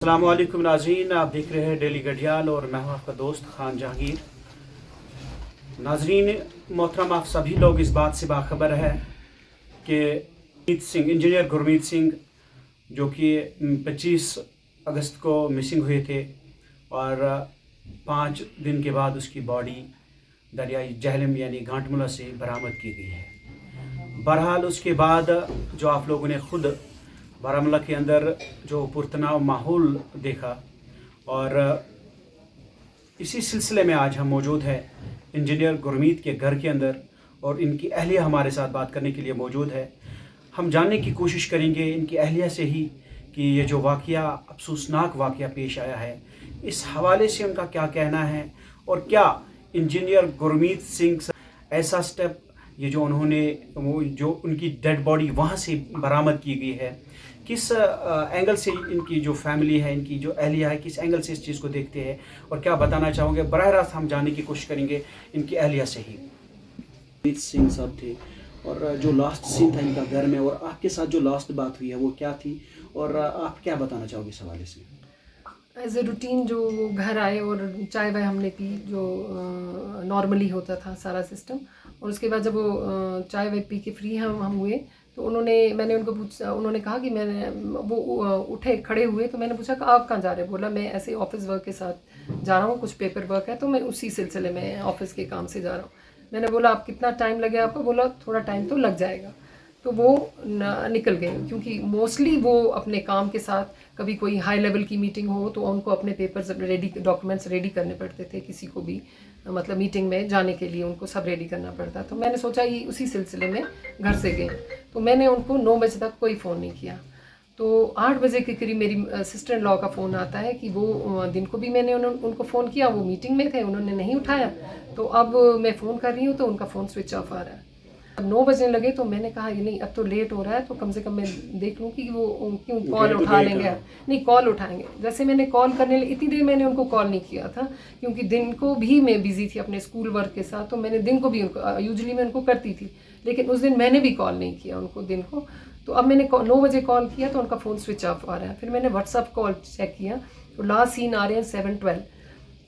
अस्सलाम वालेकुम नाज़रीन, आप देख रहे हैं डेली गढ़ियाल और मैं हूं आपका दोस्त खान जहांगीर। नाज़रीन मोहतरम, आप सभी लोग इस बात से बाखबर है कि इंजीनियर गुरमीत सिंह जो कि 25 अगस्त को मिसिंग हुए थे और 5 दिन के बाद उसकी बॉडी दरियाई जहलम यानी घाटमुला से बरामद की गई है। बहरहाल उसके बाद जो आप लोगों ने खुद बारामूला के अंदर जो पुरतनाव माहौल देखा, और इसी सिलसिले में आज हम मौजूद हैं इंजीनियर गुरमीत के घर के अंदर और इनकी अहलिया हमारे साथ बात करने के लिए मौजूद है। हम जानने की कोशिश करेंगे इनकी अहलिया से ही कि ये जो वाक़या, अफसोसनाक वाक़या पेश आया है, इस हवाले से उनका क्या कहना है और क्या इंजीनियर गुरमीत सिंह ऐसा स्टेप ये जो उन्होंने वो जो उनकी डेड बॉडी वहाँ से बरामद की गई है, किस एंगल से इनकी जो फैमिली है, इनकी जो अहलिया है, किस एंगल से इस चीज़ को देखते हैं और क्या बताना चाहोगे, बराह रास्त हम जानने की कोशिश करेंगे इनकी अहलिया से ही। गुरमीत सिंह साहब थे और जो लास्ट सीन था इनका घर में, और आपके साथ जो लास्ट बात हुई है वो क्या थी और आप क्या बताना चाहोगे इस हवाले से? एज ए रूटीन जो वो घर आए और चाय वाय हमने पी, जो नॉर्मली होता था सारा सिस्टम। और उसके बाद जब वो चाय वाय पी के फ्री हम हुए तो मैंने उनको पूछा, उन्होंने कहा कि वो उठे खड़े हुए तो मैंने पूछा कि आप कहाँ जा रहे हैं? बोला मैं ऐसे ऑफिस वर्क के साथ जा रहा हूँ, कुछ पेपर वर्क है तो मैं उसी सिलसिले में ऑफिस के काम से जा रहा हूँ। मैंने बोला आप कितना टाइम लगेगा आपको? बोला थोड़ा टाइम तो लग जाएगा। तो वो निकल गए, क्योंकि मोस्टली वो अपने काम के साथ कभी कोई हाई लेवल की मीटिंग हो तो उनको अपने पेपर्स रेडी, डॉक्यूमेंट्स रेडी करने पड़ते थे, किसी को भी मतलब मीटिंग में जाने के लिए उनको सब रेडी करना पड़ता। तो मैंने सोचा ये उसी सिलसिले में घर से गए, तो मैंने उनको 9 बजे तक कोई फ़ोन नहीं किया। तो 8 बजे के करीब मेरी सिस्टर इन लॉ का फ़ोन आता है कि वो दिन को भी मैंने उनको फ़ोन किया, वो मीटिंग में थे, उन्होंने नहीं उठाया। तो अब मैं फ़ोन कर रही हूँ तो उनका फ़ोन स्विच ऑफ आ रहा है। 9 बजने लगे तो मैंने कहा ये नहीं, अब तो लेट हो रहा है तो कम से कम मैं देख लूँ कि वो क्यों कॉल उठा लेंगे। नहीं, कॉल उठाएंगे। जैसे मैंने कॉल करने लगी, इतनी देर मैंने उनको कॉल नहीं किया था क्योंकि दिन को भी मैं बिज़ी थी अपने स्कूल वर्क के साथ, तो मैंने दिन को भी उनको यूजुअली मैं उनको करती थी, लेकिन उस दिन मैंने भी कॉल नहीं किया उनको दिन को। तो अब मैंने 9 बजे कॉल किया तो उनका फ़ोन स्विच ऑफ आ रहा है। फिर मैंने व्हाट्सअप कॉल चेक किया तो लास्ट सीन आ रहे हैं 7:12।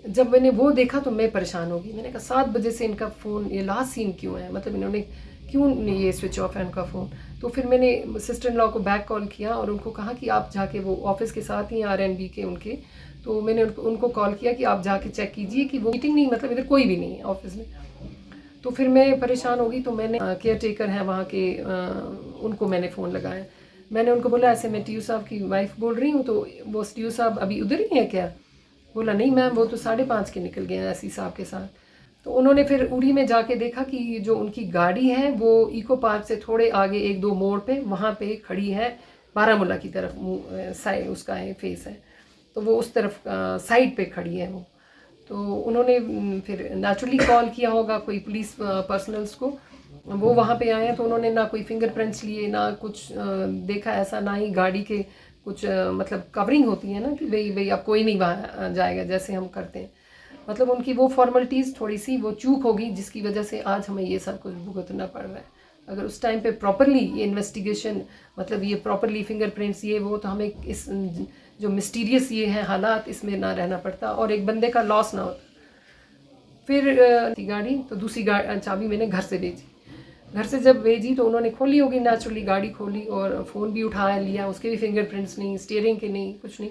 जब मैंने वो देखा तो मैं परेशान हो गई। मैंने कहा 7 बजे से इनका फ़ोन ये लास्ट सीन क्यों है, मतलब इन्होंने क्यों ये स्विच ऑफ है उनका फ़ोन। तो फिर मैंने सिस्टर इन लॉ को बैक कॉल किया और उनको कहा कि आप जाके, वो ऑफिस के साथ ही RNB के उनके, तो मैंने उनको कॉल किया कि आप जाके चेक कीजिए कि वो मीटिंग नहीं, मतलब इधर कोई भी नहीं है ऑफिस में। तो फिर मैं परेशान हो गई, तो मैंने केयर टेकर हैं वहाँ के, उनको मैंने फ़ोन लगाया। मैंने उनको बोला ऐसे मैं टीयू साहब की वाइफ बोल रही हूँ, तो वो टीयू साहब अभी उधर ही है क्या? बोला नहीं मैम, वो तो 5:30 के निकल गए हैं ऐसी साहब के साथ। तो उन्होंने फिर उड़ी में जाके देखा कि जो उनकी गाड़ी है वो इको पार्क से थोड़े आगे 1-2 मोड़ पे वहाँ पे खड़ी है, बारामूला की तरफ साइड उसका है, फेस है, तो वो उस तरफ साइड पे खड़ी है वो। तो उन्होंने फिर नेचुरली कॉल किया होगा कोई पुलिस पर्सनल्स को। वो वहाँ पे आए हैं तो उन्होंने ना कोई फिंगरप्रिंट्स लिए, ना कुछ देखा ऐसा, ना ही गाड़ी के कुछ मतलब कवरिंग होती है ना कि भाई अब कोई नहीं वहाँ जाएगा जैसे हम करते हैं। मतलब उनकी वो फॉर्मेलिटीज़ थोड़ी सी वो चूक होगी जिसकी वजह से आज हमें ये सब कुछ भुगतना पड़ रहा है। अगर उस टाइम पे प्रॉपरली ये इन्वेस्टिगेशन, मतलब ये प्रॉपरली फिंगरप्रिंट्स ये वो, तो हमें इस जो मिस्टीरियस ये हैं हालात, इसमें ना रहना पड़ता और एक बंदे का लॉस ना होता। फिर गाड़ी, तो दूसरी चाबी मैंने घर से भेजी। घर से जब भेजी तो उन्होंने खोली होगी, नेचुरली गाड़ी खोली और फ़ोन भी उठा लिया, उसके भी फिंगरप्रिंट्स नहीं, स्टीयरिंग के नहीं, कुछ नहीं।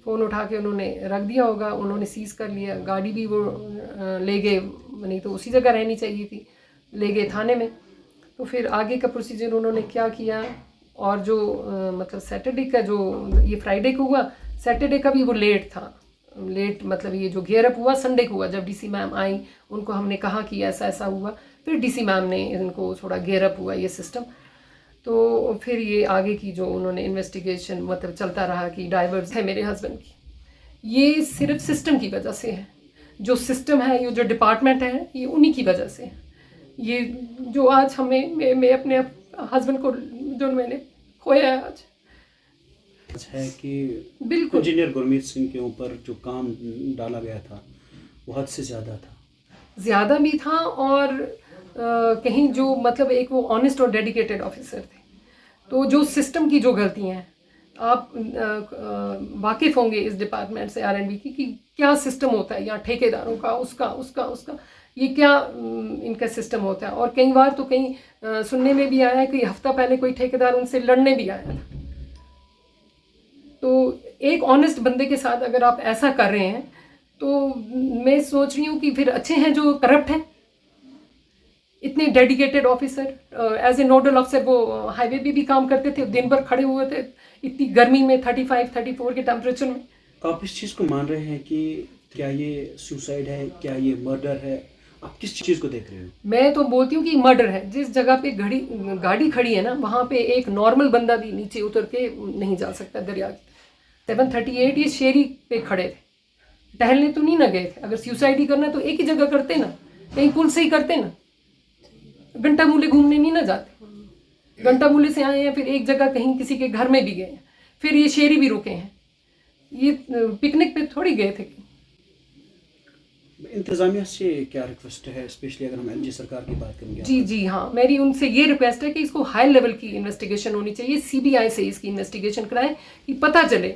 फ़ोन उठा के उन्होंने रख दिया होगा, उन्होंने सीज़ कर लिया। गाड़ी भी वो ले गए, नहीं तो उसी जगह रहनी चाहिए थी, ले गए थाने में। तो फिर आगे का प्रोसीजर उन्होंने क्या किया, और जो मतलब सैटरडे का, जो ये फ्राइडे को हुआ, सैटरडे का भी वो लेट था। लेट मतलब ये जो गेयर अप हुआ संडे को हुआ, जब DC मैम आई, उनको हमने कहा कि ऐसा ऐसा हुआ, फिर DC मैम ने इनको थोड़ा गेयर अप हुआ ये सिस्टम। तो फिर ये आगे की जो उन्होंने इन्वेस्टिगेशन मतलब चलता रहा कि डाइवर्स है मेरे हस्बैंड की, ये सिर्फ सिस्टम की वजह से है। जो सिस्टम है, ये जो डिपार्टमेंट है, ये उन्हीं की वजह से है। ये जो आज मैं अपने हस्बैंड को जो मैंने खोया है आज है कि बिल्कुल इंजीनियर गुरमीत सिंह के ऊपर जो काम डाला गया था वो हद से ज़्यादा था, ज़्यादा भी था, और कहीं जो मतलब एक वो ऑनेस्ट और डेडिकेटेड ऑफिसर थे। तो जो सिस्टम की जो गलतियाँ हैं, आप वाकिफ़ होंगे इस डिपार्टमेंट से R&B की कि क्या सिस्टम होता है यहाँ ठेकेदारों का, उसका ये क्या इनका सिस्टम होता है। और कई बार तो कहीं सुनने में भी आया है कि हफ्ता पहले कोई ठेकेदार उनसे लड़ने भी आया था। तो एक ऑनेस्ट बंदे के साथ अगर आप ऐसा कर रहे हैं तो मैं सोच रही हूँ कि फिर अच्छे हैं जो करप्ट हैं। इतने dedicated officer as a nodal officer वो हाईवे पे भी काम करते थे, दिन भर खड़े हुए थे इतनी गर्मी में 35-34 के टेम्परेचर में। आप इस चीज़ को मान रहे हैं कि क्या ये सुसाइड है, क्या ये मर्डर है? आप किस चीज़ को देख रहे हो? मैं तो बोलती हूँ कि मर्डर है। जिस जगह पे गाड़ी खड़ी है ना, वहाँ पे एक नॉर्मल बंदा भी नीचे उतर के नहीं जा सकता दरिया की। 738 ये शेरी पे खड़े थे, टहलने तो नहीं ना गए थे। अगर सुसाइड ही करना तो एक ही जगह करते ना, कहीं पुल से ही करते ना, घंटा मूले घूमने नहीं ना जाते। घंटा मूले से आए हैं, फिर एक जगह कहीं किसी के घर में भी गए हैं, फिर ये शेरी भी रुके हैं, ये पिकनिक पे थोड़ी गए थे। इंतज़ामिया से क्या रिक्वेस्ट है, स्पेशली अगर हम एलजी सरकार की बात करेंगे? जी हाँ, मेरी उनसे ये रिक्वेस्ट है कि इसको हाई लेवल की इन्वेस्टिगेशन होनी चाहिए, सीबीआई से इसकी इन्वेस्टिगेशन कराएं कि पता चले।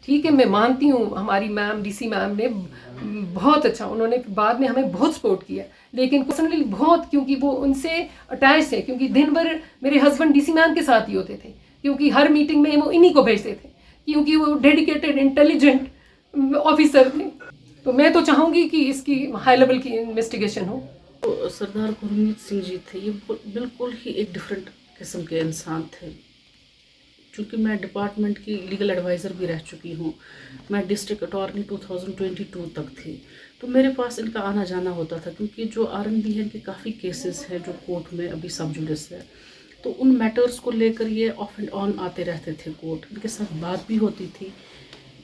ठीक है, मैं मानती हूँ हमारी मैम डीसी मैम ने बहुत अच्छा, उन्होंने बाद में हमें बहुत सपोर्ट किया, लेकिन पर्सनली बहुत, क्योंकि वो उनसे अटैच थे, क्योंकि दिन भर मेरे हस्बैंड डीसी मैम के साथ ही होते थे, क्योंकि हर मीटिंग में वो इन्हीं को भेजते थे, क्योंकि वो डेडिकेटेड इंटेलिजेंट ऑफिसर थे। तो मैं तो चाहूँगी कि इसकी हाई लेवल की इन्वेस्टिगेशन हो। तो सरदार गुरमीत सिंह जी थे, ये बिल्कुल ही एक डिफरेंट किस्म के इंसान थे। चूँकि मैं डिपार्टमेंट की लीगल एडवाइज़र भी रह चुकी हूँ, मैं डिस्ट्रिक्ट अटॉर्नी 2022 तक थी, तो मेरे पास इनका आना जाना होता था, क्योंकि जो R&B है इनके काफ़ी केसेस हैं जो कोर्ट में अभी सब जुडिस है, तो उन मैटर्स को लेकर ये ऑफ एंड ऑन आते रहते थे कोर्ट, इनके साथ बात भी होती थी।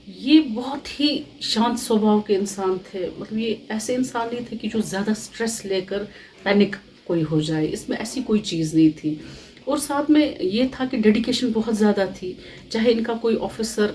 ये बहुत ही शांत स्वभाव के इंसान थे, मतलब ये ऐसे इंसान नहीं थे कि जो ज़्यादा स्ट्रेस लेकर पैनिक कोई हो जाए, इसमें ऐसी कोई चीज़ नहीं थी। और साथ में ये था कि डेडिकेशन बहुत ज़्यादा थी, चाहे इनका कोई ऑफिसर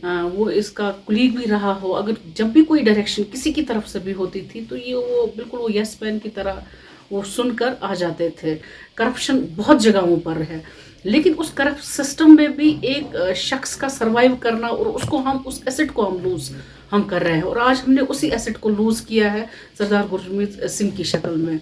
वो इसका कुलीग भी रहा हो, अगर जब भी कोई डायरेक्शन किसी की तरफ से भी होती थी तो ये वो बिल्कुल वो यस मैन की तरह वो सुनकर आ जाते थे। करप्शन बहुत जगहों पर है, लेकिन उस करप्ट सिस्टम में भी एक शख्स का सरवाइव करना, और उसको हम उस एसेट को हम लूज़ कर रहे हैं, और आज हमने उसी एसेट को लूज़ किया है सरदार गुरमीत सिंह की शक्ल में।